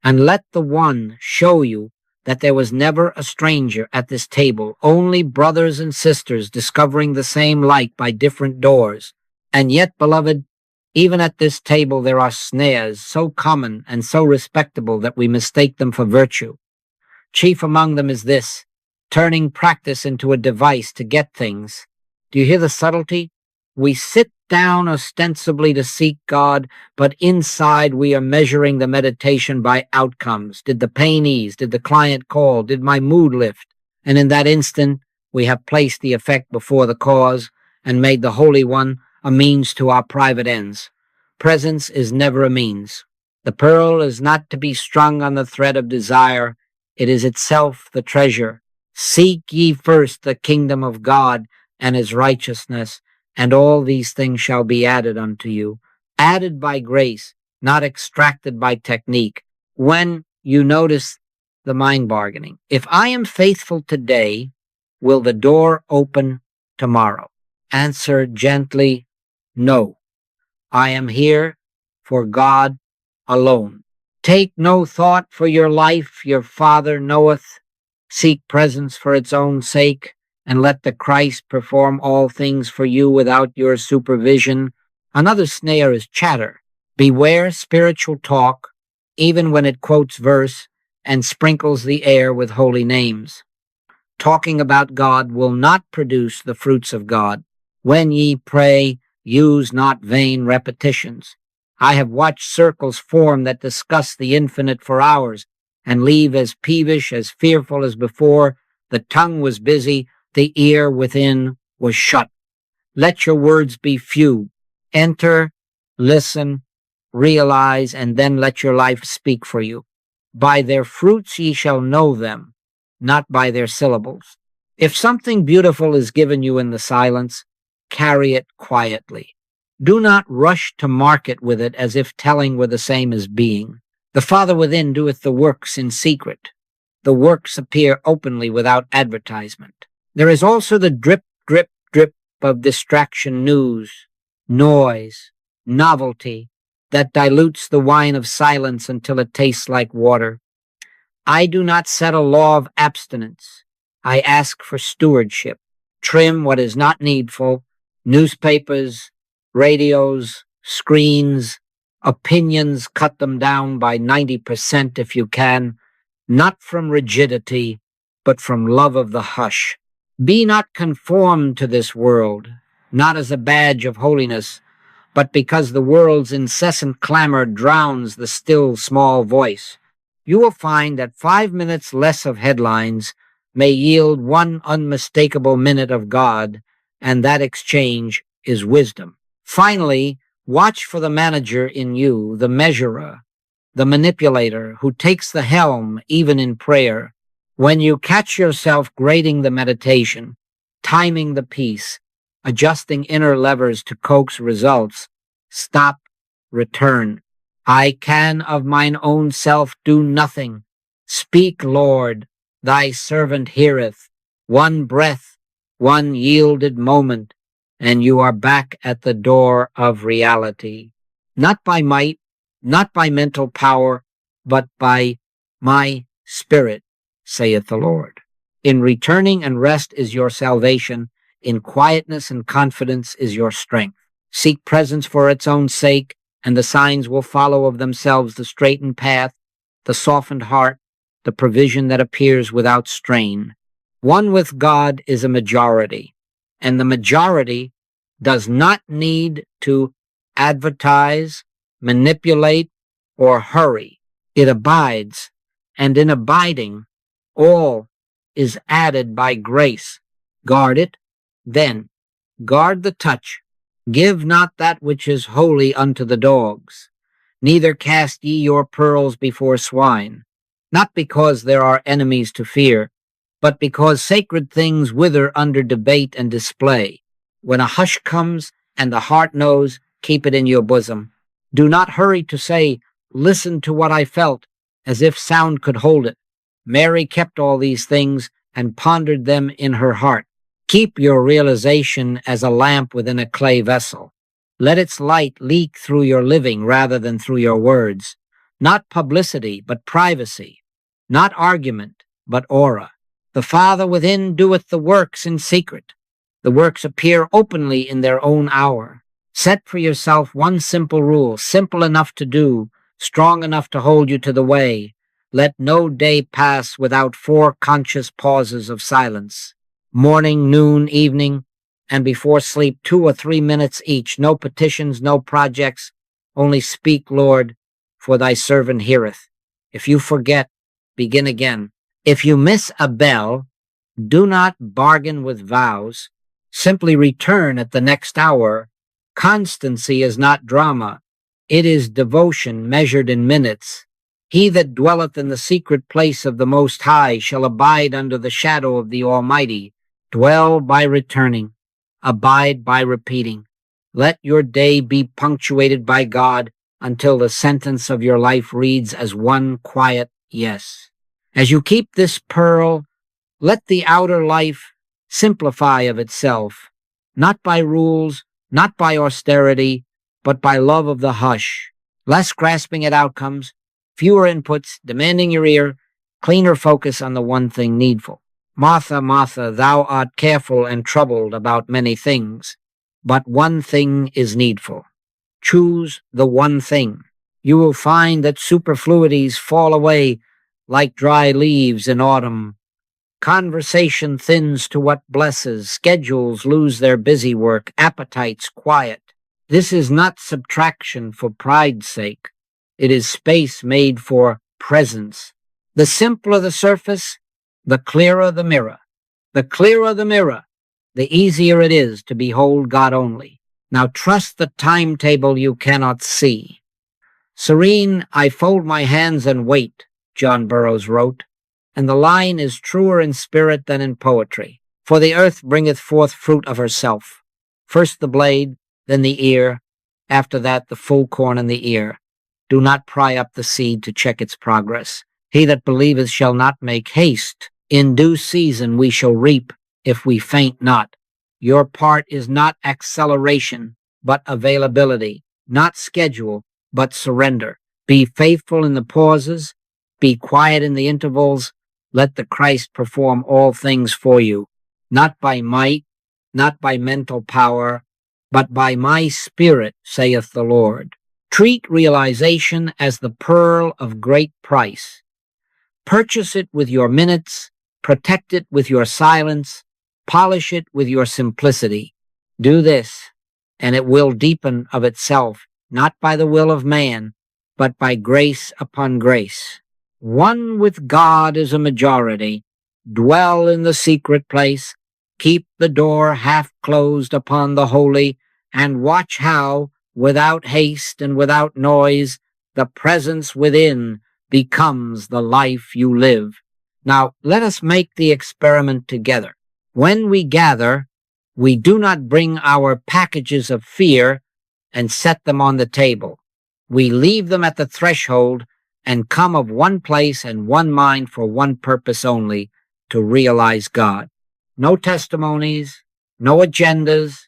and let the one show you that there was never a stranger at this table, only brothers and sisters discovering the same light by different doors. And yet, beloved, even at this table there are snares so common and so respectable that we mistake them for virtue. Chief among them is this, turning practice into a device to get things. Do you hear the subtlety? We sit down ostensibly to seek God, but inside we are measuring the meditation by outcomes. Did the pain ease? Did the client call? Did my mood lift? And in that instant, we have placed the effect before the cause and made the Holy One a means to our private ends. Presence is never a means. The pearl is not to be strung on the thread of desire. It is itself the treasure. Seek ye first the kingdom of God and his righteousness, and all these things shall be added unto you. added by grace, not extracted by technique. When you notice the mind bargaining, if I am faithful today, will the door open tomorrow? Answer gently, no. I am here for God alone. Take no thought for your life, your Father knoweth. Seek presence for its own sake, and let the Christ perform all things for you without your supervision. Another snare is chatter. Beware spiritual talk, even when it quotes verse and sprinkles the air with holy names. Talking about God will not produce the fruits of God. When ye pray, use not vain repetitions. I have watched circles form that discuss the infinite for hours, and leave as peevish, as fearful as before. The tongue was busy, the ear within was shut. Let your words be few. Enter, listen, realize, and then let your life speak for you. By their fruits ye shall know them, not by their syllables. If something beautiful is given you in the silence, carry it quietly. Do not rush to market with it as if telling were the same as being. The Father within doeth the works in secret. The works appear openly without advertisement. There is also the drip, drip, drip of distraction news, noise, novelty, that dilutes the wine of silence until it tastes like water. I do not set a law of abstinence. I ask for stewardship. Trim what is not needful, newspapers, radios, screens, opinions, cut them down by 90% if you can, not from rigidity, but from love of the hush. Be not conformed to this world, not as a badge of holiness, but because the world's incessant clamor drowns the still small voice. You will find that 5 minutes less of headlines may yield one unmistakable minute of God, and that exchange is wisdom. Finally, watch for the manager in you, the measurer, the manipulator who takes the helm even in prayer. When you catch yourself grading the meditation, timing the piece, adjusting inner levers to coax results, stop, return. I can of mine own self do nothing. Speak, Lord, thy servant heareth. One breath, one yielded moment, and you are back at the door of reality. Not by might, not by mental power, but by my spirit, saith the Lord. In returning and rest is your salvation. In quietness and confidence is your strength. Seek presence for its own sake, and the signs will follow of themselves: the straightened path, the softened heart, the provision that appears without strain. One with God is a majority, and the majority does not need to advertise, manipulate, or hurry. It abides, and in abiding, all is added by grace. Guard it, then guard the touch. Give not that which is holy unto the dogs, neither cast ye your pearls before swine, not because there are enemies to fear, but because sacred things wither under debate and display. When a hush comes and the heart knows, keep it in your bosom. Do not hurry to say, listen to what I felt, as if sound could hold it. Mary kept all these things and pondered them in her heart. Keep your realization as a lamp within a clay vessel. Let its light leak through your living rather than through your words. Not publicity, but privacy. Not argument, but aura. The Father within doeth the works in secret. The works appear openly in their own hour. Set for yourself one simple rule, simple enough to do, strong enough to hold you to the way. Let no day pass without 4 conscious pauses of silence. Morning, noon, evening, and before sleep, 2 or 3 minutes each. No petitions, no projects. Only speak, Lord, for thy servant heareth. If you forget, begin again. If you miss a bell, do not bargain with vows. Simply return at the next hour. Constancy is not drama. It is devotion measured in minutes. He that dwelleth in the secret place of the Most High shall abide under the shadow of the Almighty. Dwell by returning. Abide by repeating. Let your day be punctuated by God until the sentence of your life reads as one quiet yes. As you keep this pearl, let the outer life simplify of itself, not by rules, not by austerity, but by love of the hush, less grasping at outcomes, fewer inputs, demanding your ear, cleaner focus on the one thing needful. Martha, Martha, thou art careful and troubled about many things, but one thing is needful. Choose the one thing. You will find that superfluities fall away like dry leaves in autumn. Conversation thins to what blesses, schedules lose their busy work, appetites quiet. This is not subtraction for pride's sake. It is space made for presence. The simpler the surface, the clearer the mirror. The clearer the mirror, the easier it is to behold God only. Now trust the timetable you cannot see. Serene, I fold my hands and wait, John Burroughs wrote, and the line is truer in spirit than in poetry. For the earth bringeth forth fruit of herself. First the blade, then the ear, after that the full corn in the ear. Do not pry up the seed to check its progress. He that believeth shall not make haste. In due season we shall reap if we faint not. Your part is not acceleration, but availability, not schedule, but surrender. Be faithful in the pauses, be quiet in the intervals. Let the Christ perform all things for you, not by might, not by mental power, but by my Spirit, saith the Lord. Treat realization as the pearl of great price. Purchase it with your minutes, protect it with your silence, polish it with your simplicity. Do this, and it will deepen of itself, not by the will of man, but by grace upon grace. One with God is a majority. Dwell in the secret place. Keep the door half closed upon the holy, and watch how, without haste and without noise, the presence within becomes the life you live. Now, let us make the experiment together. When we gather, we do not bring our packages of fear and set them on the table. We leave them at the threshold and come of one place and one mind for one purpose only, to realize God. No testimonies, no agendas,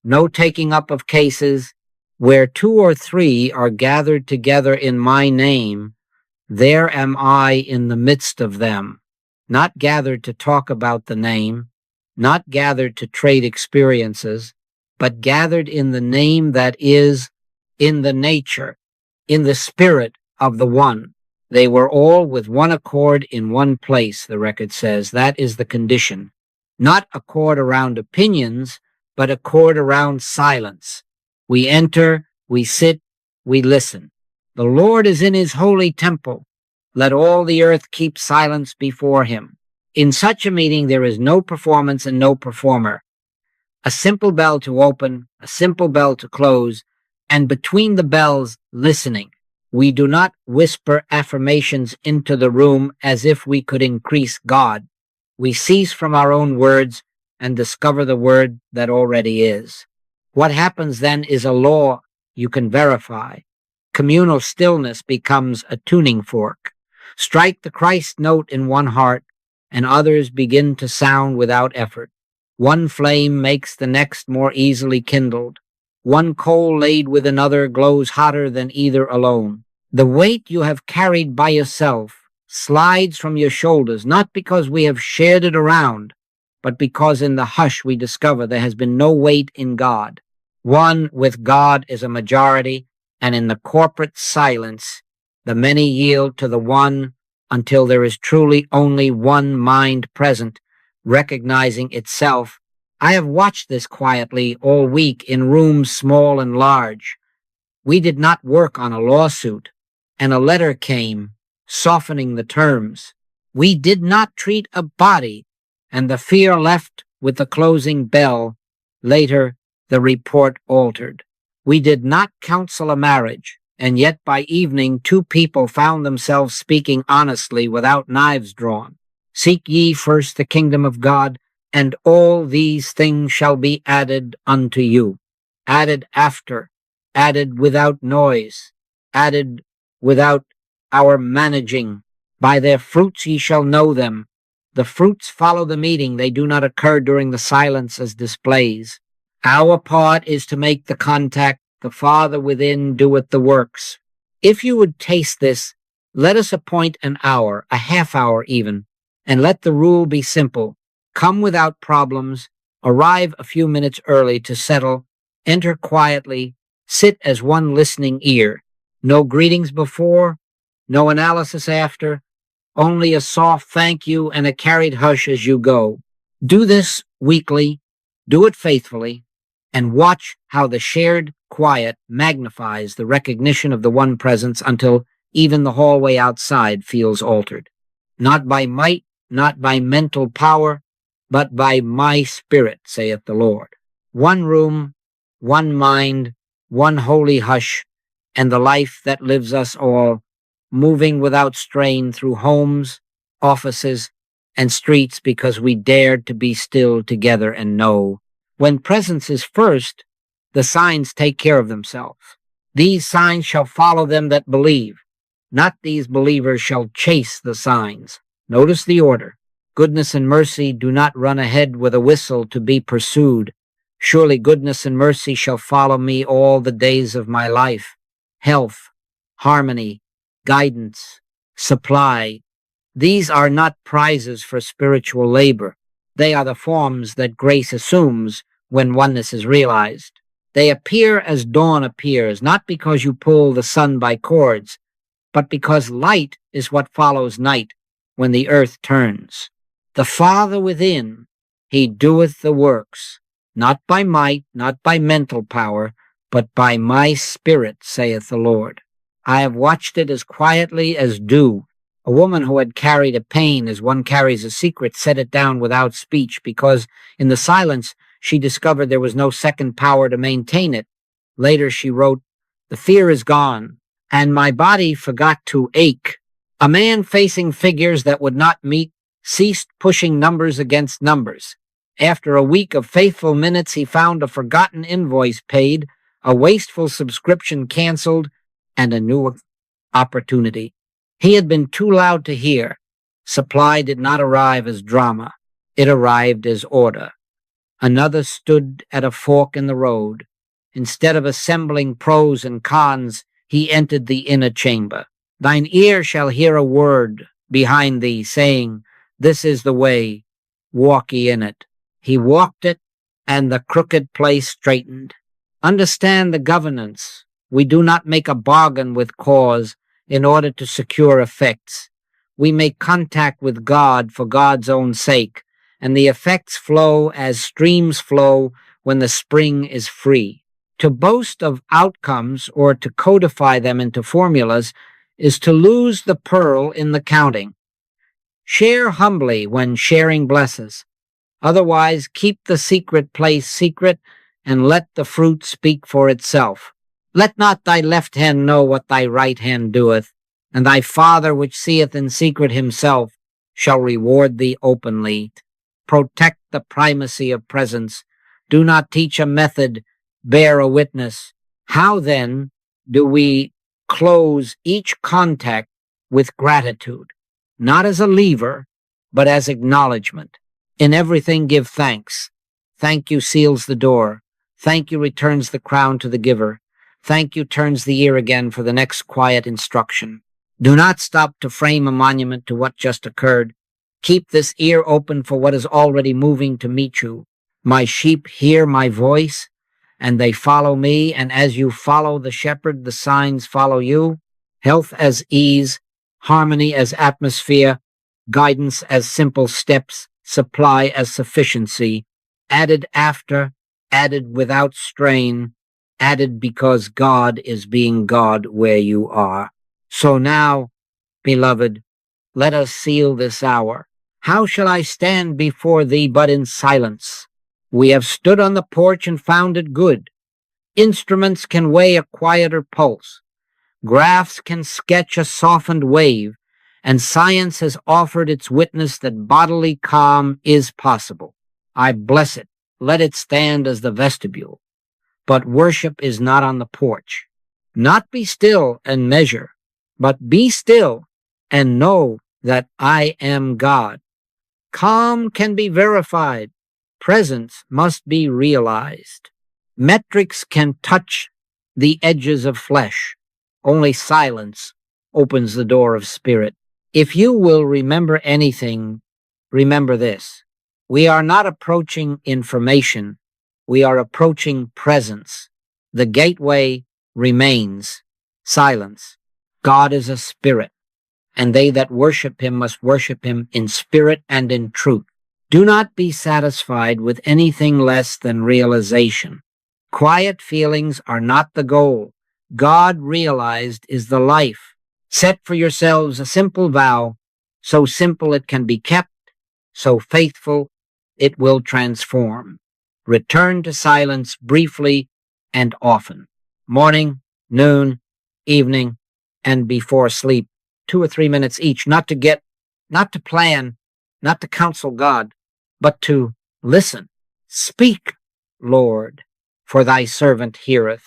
no taking up of cases. Where 2 or 3 are gathered together in my name, there am I in the midst of them. Not gathered to talk about the name, not gathered to trade experiences, but gathered in the name that is, in the nature, in the spirit of the one. They were all with one accord in one place, the record says. That is the condition. Not accord around opinions, but accord around silence. We enter, we sit, we listen. The Lord is in his holy temple. Let all the earth keep silence before him. In such a meeting there is no performance and no performer. A simple bell to open, a simple bell to close, and between the bells, listening. We do not whisper affirmations into the room as if we could increase God. We cease from our own words and discover the word that already is. What happens then is a law you can verify. Communal stillness becomes a tuning fork. Strike the Christ note in one heart, and others begin to sound without effort. One flame makes the next more easily kindled. One coal laid with another glows hotter than either alone. The weight you have carried by yourself slides from your shoulders, not because we have shared it around, but because in the hush we discover there has been no weight in God. One with God is a majority, and in the corporate silence, the many yield to the one until there is truly only one mind present, recognizing itself. I have watched this quietly all week in rooms small and large. We did not work on a lawsuit, and a letter came, softening the terms. We did not treat a body, and the fear left with the closing bell. Later, the report altered. We did not counsel a marriage, and yet by evening 2 people found themselves speaking honestly without knives drawn. Seek ye first the kingdom of God, and all these things shall be added unto you. added after, added without noise, added without our managing. By their fruits ye shall know them. The fruits follow the meeting. They do not occur during the silence as displays. Our part is to make the contact. The Father within doeth the works. If you would taste this, let us appoint an hour, a half hour even, and let the rule be simple. Come without problems, arrive a few minutes early to settle, enter quietly, sit as one listening ear. No greetings before, no analysis after, only a soft thank you and a carried hush as you go. Do this weekly, do it faithfully, and watch how the shared quiet magnifies the recognition of the one presence until even the hallway outside feels altered. Not by might, not by mental power, but by my spirit, saith the Lord. One room, one mind, one holy hush, and the life that lives us all, moving without strain through homes, offices, and streets because we dared to be still together and know. When presence is first, the signs take care of themselves. These signs shall follow them that believe. Not these believers shall chase the signs. Notice the order. Goodness and mercy do not run ahead with a whistle to be pursued. Surely goodness and mercy shall follow me all the days of my life. Health, harmony, guidance, supply. These are not prizes for spiritual labor. They are the forms that grace assumes when oneness is realized. They appear as dawn appears, not because you pull the sun by cords, but because light is what follows night when the earth turns. The Father within, he doeth the works, not by might, not by mental power, but by my spirit, saith the Lord. I have watched it as quietly as dew. A woman who had carried a pain as one carries a secret set it down without speech because in the silence she discovered there was no second power to maintain it. Later she wrote, "The fear is gone, and my body forgot to ache." A man facing figures that would not meet ceased pushing numbers against numbers. After a week of faithful minutes, he found a forgotten invoice paid, a wasteful subscription canceled, and a new opportunity. He had been too loud to hear. Supply did not arrive as drama. It arrived as order. Another stood at a fork in the road. Instead of assembling pros and cons, he entered the inner chamber. Thine ear shall hear a word behind thee, saying, "This is the way, walk ye in it." He walked it, and the crooked place straightened. Understand the governance. We do not make a bargain with cause in order to secure effects. We make contact with God for God's own sake, and the effects flow as streams flow when the spring is free. To boast of outcomes or to codify them into formulas is to lose the pearl in the counting. Share humbly when sharing blesses. Otherwise, keep the secret place secret and let the fruit speak for itself. Let not thy left hand know what thy right hand doeth, and thy Father which seeth in secret himself shall reward thee openly. Protect the primacy of presence. Do not teach a method, bear a witness. How then do we close each contact with gratitude? Not as a lever, but as acknowledgement. In everything give thanks. Thank you seals the door. Thank you returns the crown to the giver. Thank you turns the ear again for the next quiet instruction. Do not stop to frame a monument to what just occurred. Keep this ear open for what is already moving to meet you. My sheep hear my voice, and they follow me, and as you follow the shepherd, the signs follow you. Health as ease, harmony as atmosphere, guidance as simple steps, supply as sufficiency, added after, added without strain, added because God is being God where you are. So now, beloved, let us seal this hour. How shall I stand before thee but in silence? We have stood on the porch and found it good. Instruments can weigh a quieter pulse. Graphs can sketch a softened wave, and science has offered its witness that bodily calm is possible. I bless it. Let it stand as the vestibule. but worship is not on the porch. Not be still and measure, but be still and know that I am God. Calm can be verified. Presence must be realized. Metrics can touch the edges of flesh. Only silence opens the door of spirit. If you will remember anything, remember this. We are not approaching information. We are approaching presence. The gateway remains silence. God is a spirit, and they that worship him must worship him in spirit and in truth. Do not be satisfied with anything less than realization. Quiet feelings are not the goal. God realized is the life. Set for yourselves a simple vow, so simple it can be kept, so faithful it will transform. Return to silence briefly and often. Morning, noon, evening, and before sleep. 2 or 3 minutes each, not to plan, not to counsel God, but to listen. Speak, Lord, for thy servant heareth.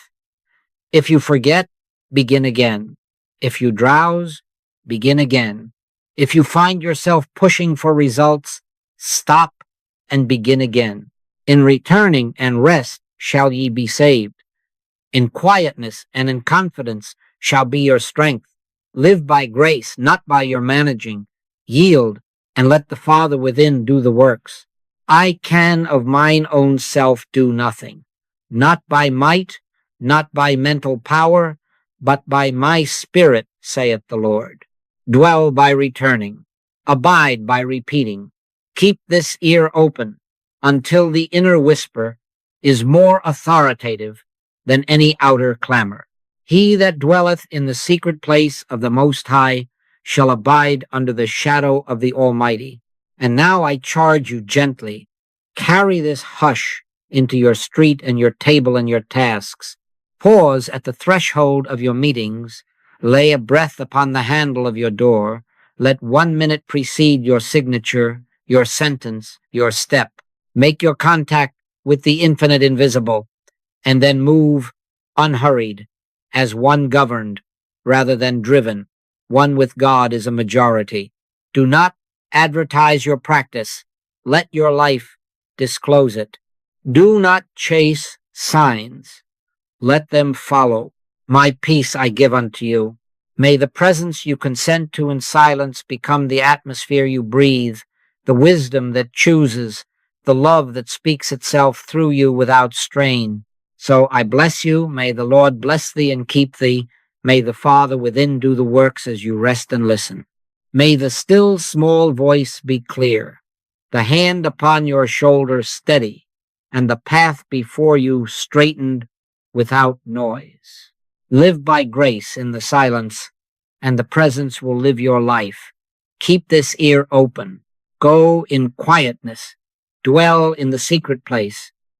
If you forget, begin again. If you drowse, begin again. If you find yourself pushing for results, stop and begin again. In returning and rest shall ye be saved. In quietness and in confidence shall be your strength. Live by grace, not by your managing. Yield, and let the Father within do the works. I can of mine own self do nothing, not by might, not by mental power, but by my spirit, saith the Lord. Dwell by returning, abide by repeating. Keep this ear open until the inner whisper is more authoritative than any outer clamor. He that dwelleth in the secret place of the Most High shall abide under the shadow of the Almighty. And now I charge you gently, carry this hush into your street and your table and your tasks. Pause at the threshold of your meetings, lay a breath upon the handle of your door, let 1 minute precede your signature, your sentence, your step. Make your contact with the infinite invisible, and then move unhurried, as one governed rather than driven. One with God is a majority. Do not advertise your practice. Let your life disclose it. Do not chase signs. Let them follow. My peace I give unto you. May the presence you consent to in silence become the atmosphere you breathe, the wisdom that chooses, the love that speaks itself through you without strain. So I bless you. May the Lord bless thee and keep thee. May the Father within do the works as you rest and listen. May the still small voice be clear, the hand upon your shoulder steady, and the path before you straightened without noise. Live by grace in the silence, and the presence will live your life. Keep this ear open. Go in quietness. Dwell in the secret place.